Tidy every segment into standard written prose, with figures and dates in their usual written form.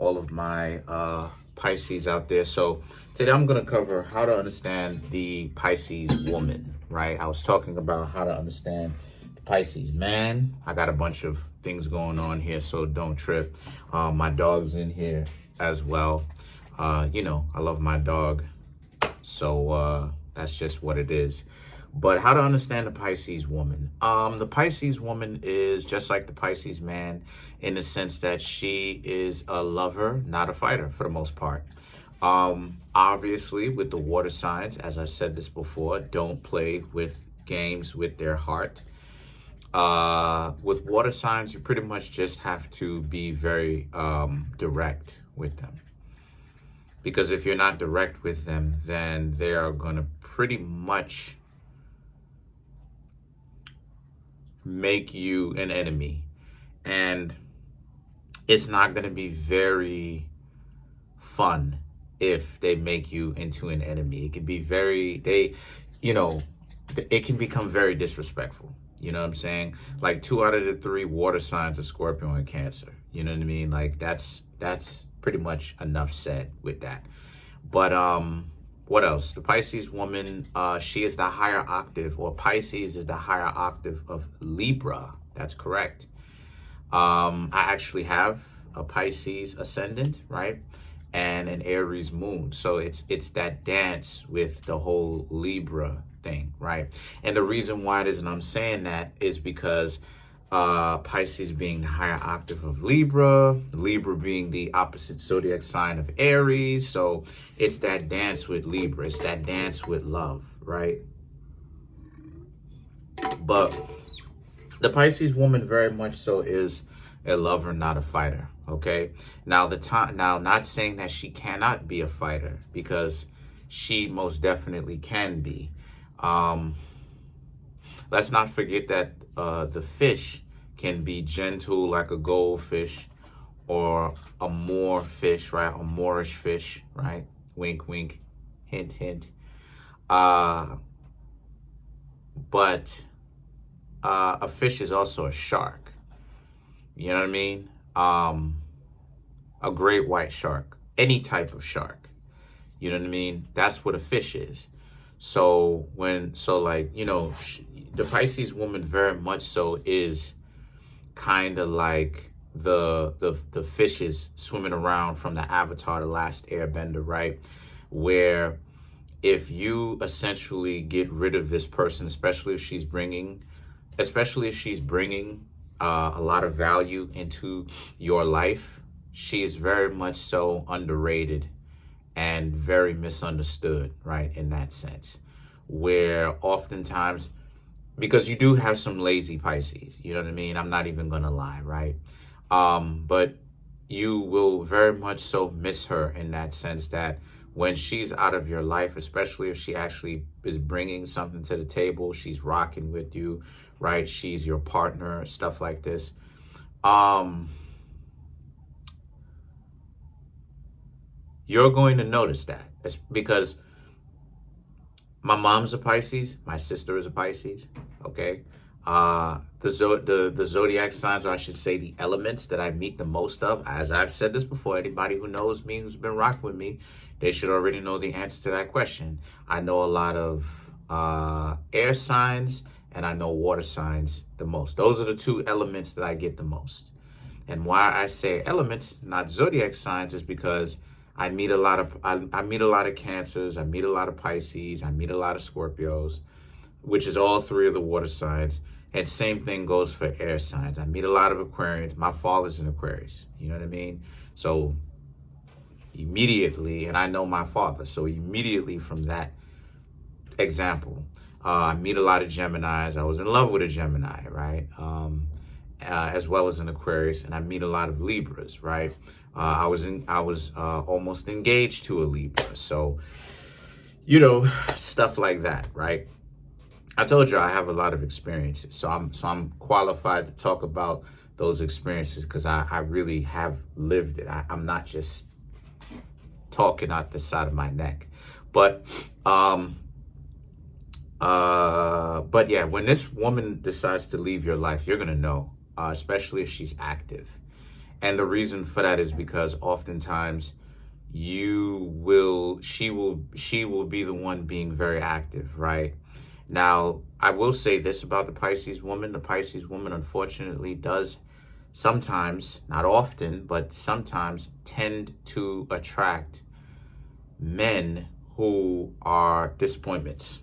all of my Pisces out there. So today I'm going to cover how to understand the Pisces woman, right? I was talking about how to understand the Pisces man. I got a bunch of things going on here, so don't trip. My dog's in here as well. You know, I love my dog, so that's just what it is. But how to understand the Pisces woman. The Pisces woman is just like the Pisces man in the sense that she is a lover, not a fighter for the most part. Obviously, with the water signs, as I said this before, don't play with games with their heart. With water signs, you pretty much just have to be very direct with them. Because if you're not direct with them, then they are going to pretty much make you an enemy. And it's not going to be very fun if they make you into an enemy. It can be it can become very disrespectful. You know what I'm saying? Like 2 out of the 3 water signs are Scorpio and Cancer. You know what I mean? Like that's pretty much enough said with that. But what else? The Pisces woman, she is the higher octave, or Pisces is the higher octave of Libra. That's correct. I actually have a Pisces ascendant, right? And an Aries moon. So it's that dance with the whole Libra thing, right? And the reason why it is, and I'm saying that, is because Pisces being the higher octave of Libra being the opposite zodiac sign of Aries. So it's that dance with Libra. It's that dance with love, right? But the Pisces woman very much so is a lover, not a fighter, okay? Now, not saying that she cannot be a fighter, because she most definitely can be. Let's not forget that the fish can be gentle like a goldfish, or a Moor fish, right? A Moorish fish, right? Wink, wink, hint, hint. But a fish is also a shark. You know what I mean? A great white shark, any type of shark. You know what I mean? That's what a fish is. So the Pisces woman very much so is kind of like the fishes swimming around from the Avatar, The Last Airbender, right? Where if you essentially get rid of this person, especially if she's bringing a lot of value into your life, she is very much so underrated and very misunderstood, right? In that sense, where oftentimes, because you do have some lazy Pisces, you know what I mean? I'm not even gonna lie, right? But you will very much so miss her in that sense, that when she's out of your life, especially if she actually is bringing something to the table, she's rocking with you, right? She's your partner, stuff like this. You're going to notice that. It's because my mom's a Pisces, my sister is a Pisces, okay? The zodiac signs, or I should say the elements that I meet the most of, as I've said this before, anybody who knows me, who's been rocking with me, they should already know the answer to that question. I know a lot of air signs, and I know water signs the most. Those are the 2 elements that I get the most. And why I say elements, not zodiac signs, is because I meet a lot of Cancers, I meet a lot of Pisces, I meet a lot of Scorpios, which is all 3 of the water signs. And same thing goes for air signs. I meet a lot of Aquarians. My father's an Aquarius. You know what I mean? So immediately, and I know my father, so immediately from that example, I meet a lot of Geminis. I was in love with a Gemini, right? As well as an Aquarius, and I meet a lot of Libras, right? I was almost engaged to a Libra, so stuff like that, right? I told you I have a lot of experiences, so I'm qualified to talk about those experiences because I really have lived it. I'm not just talking out the side of my neck, but yeah, when this woman decides to leave your life, you're gonna know, especially if she's active. And the reason for that is because oftentimes she will be the one being very active, right? Now, I will say this about the Pisces woman. The Pisces woman, unfortunately, does sometimes, not often, but sometimes tend to attract men who are disappointments.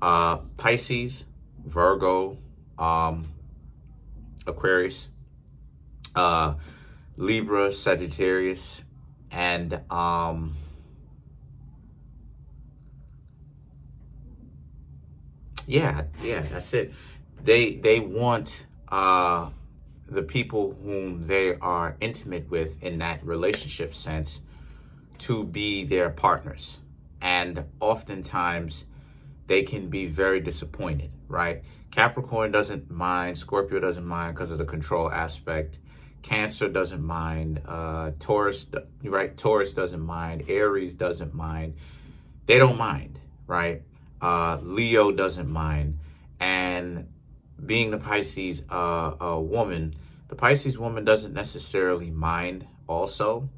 Pisces, Virgo, Aquarius, Libra, Sagittarius, and yeah, that's it. They want the people whom they are intimate with in that relationship sense to be their partners. And oftentimes they can be very disappointed, right? Capricorn doesn't mind, Scorpio doesn't mind because of the control aspect. Cancer doesn't mind, Taurus, right? Taurus doesn't mind, Aries doesn't mind. They don't mind, right? Leo doesn't mind. And being the Pisces woman, the Pisces woman doesn't necessarily mind also.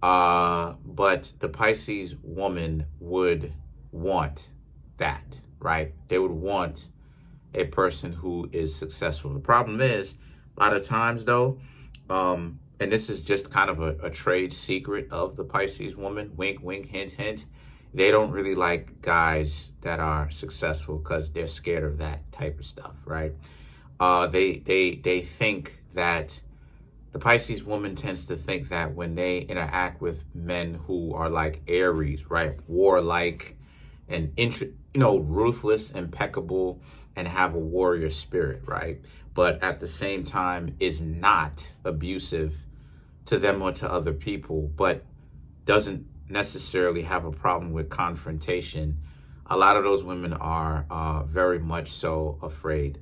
But the Pisces woman would want that, right? They would want a person who is successful. The problem is, a lot of times though, and this is just kind of a trade secret of the Pisces woman, wink, wink, hint, hint. They don't really like guys that are successful because they're scared of that type of stuff, right? They think that the Pisces woman tends to think that when they interact with men who are like Aries, right, warlike and ruthless, impeccable, and have a warrior spirit, right, but at the same time is not abusive to them or to other people, but doesn't necessarily have a problem with confrontation. A lot of those women are very much so afraid.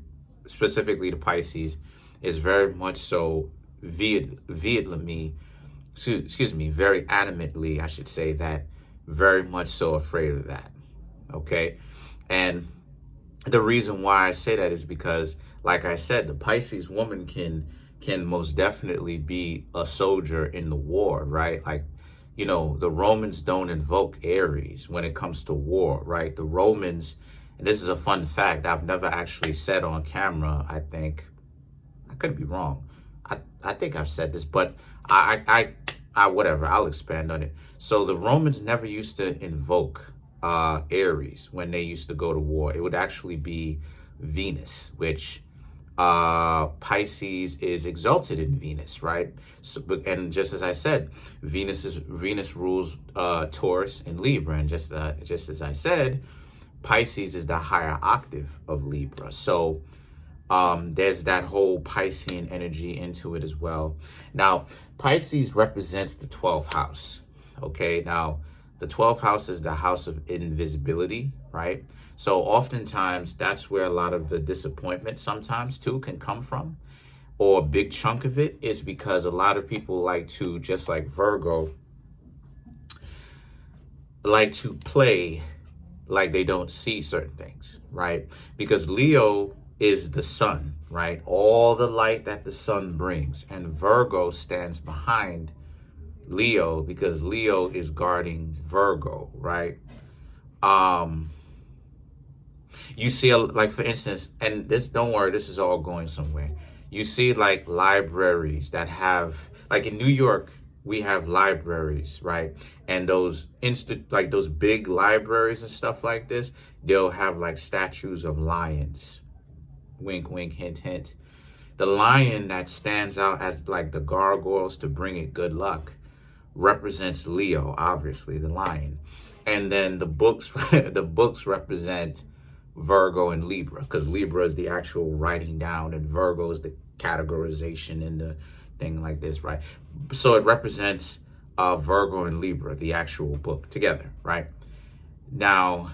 Specifically, the Pisces is very much so vehemently, very adamantly, I should say that, very much so afraid of that. Okay, and the reason why I say that is because, like I said, the Pisces woman can most definitely be a soldier in the war, right? Like, the Romans don't invoke Aries when it comes to war, right? The Romans, and this is a fun fact I've never actually said on camera, I think, I could be wrong. I think I've said this, but I whatever, I'll expand on it. So the Romans never used to invoke Aries when they used to go to war. It would actually be Venus, which Pisces is exalted in Venus, right? So, and just as I said, Venus rules Taurus and Libra, and just as I said, Pisces is the higher octave of Libra. So there's that whole Piscean energy into it as well. Now, Pisces represents the 12th house. Okay, now the 12th house is the house of invisibility, right? So oftentimes that's where a lot of the disappointment sometimes too can come from, or a big chunk of it is because a lot of people like to, just like Virgo, like to play like they don't see certain things, right? Because Leo is the sun, right? All the light that the sun brings. And Virgo stands behind Leo because Leo is guarding Virgo, right? You see, like, for instance, and this, don't worry, this is all going somewhere. You see, like, libraries that have, like in New York, we have libraries, right? And those like those big libraries and stuff like this, they'll have like statues of lions. Wink, wink, hint, hint. The lion that stands out as like the gargoyles to bring it good luck represents Leo, obviously, the lion. And then the books, the books represent Virgo and Libra, because Libra is the actual writing down and Virgo is the categorization and the thing like this, right? So it represents Virgo and Libra, the actual book together, right? Now,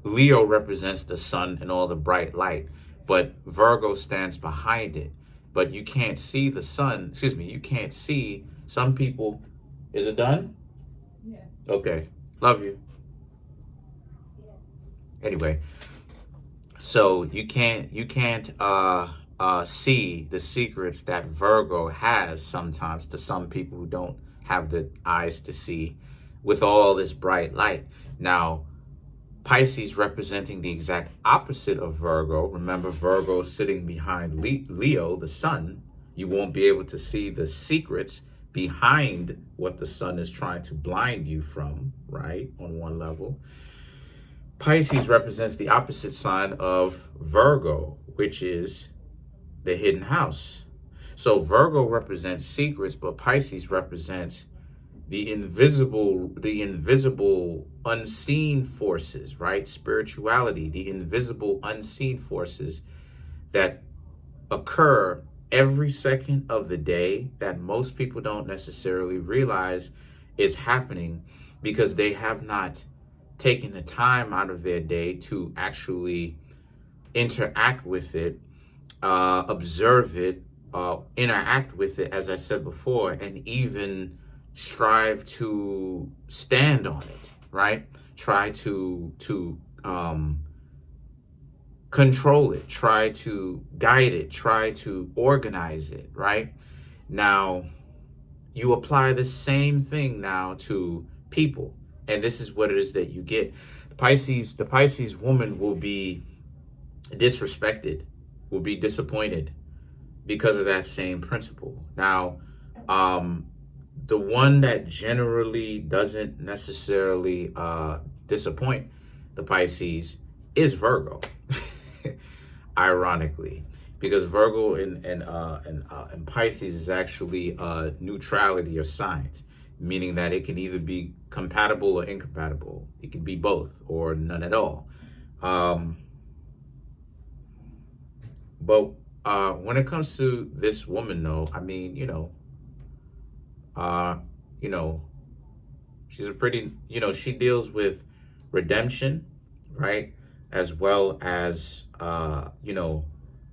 Leo represents the sun and all the bright light, but Virgo stands behind it. But you can't see the sun, you can't see some people. Is it done? Yeah. Okay, love you. Yeah. Anyway, so you can't see the secrets that Virgo has sometimes to some people who don't have the eyes to see with all this bright light. Now, Pisces representing the exact opposite of Virgo. Remember, Virgo sitting behind Leo, the sun. You won't be able to see the secrets behind what the sun is trying to blind you from, right? On one level. Pisces represents the opposite sign of Virgo, which is the hidden house. So Virgo represents secrets, but Pisces represents the invisible, unseen forces, right? Spirituality, the invisible, unseen forces that occur every second of the day that most people don't necessarily realize is happening because they have not taken the time out of their day to actually interact with it, observe it, interact with it, as I said before, and even strive to stand on it, right? Try to control it, try to guide it, try to organize it, right? Now, you apply the same thing now to people, and this is what it is that you get. The Pisces woman will be disrespected, will be disappointed because of that same principle. Now, the one that generally doesn't necessarily disappoint the Pisces is Virgo. Ironically, because Virgo and Pisces is actually neutrality of signs, meaning that it can either be compatible or incompatible. It can be both or none at all. But when it comes to this woman, though, I mean, she's a pretty, she deals with redemption, right? As well as,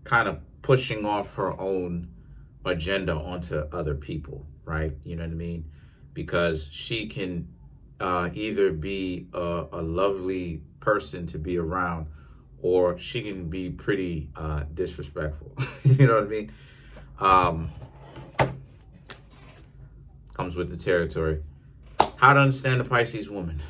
kind of pushing off her own agenda onto other people, right? You know what I mean? Because she can either be a lovely person to be around, or she can be pretty disrespectful. You know what I mean? Comes with the territory. How to understand the Pisces woman.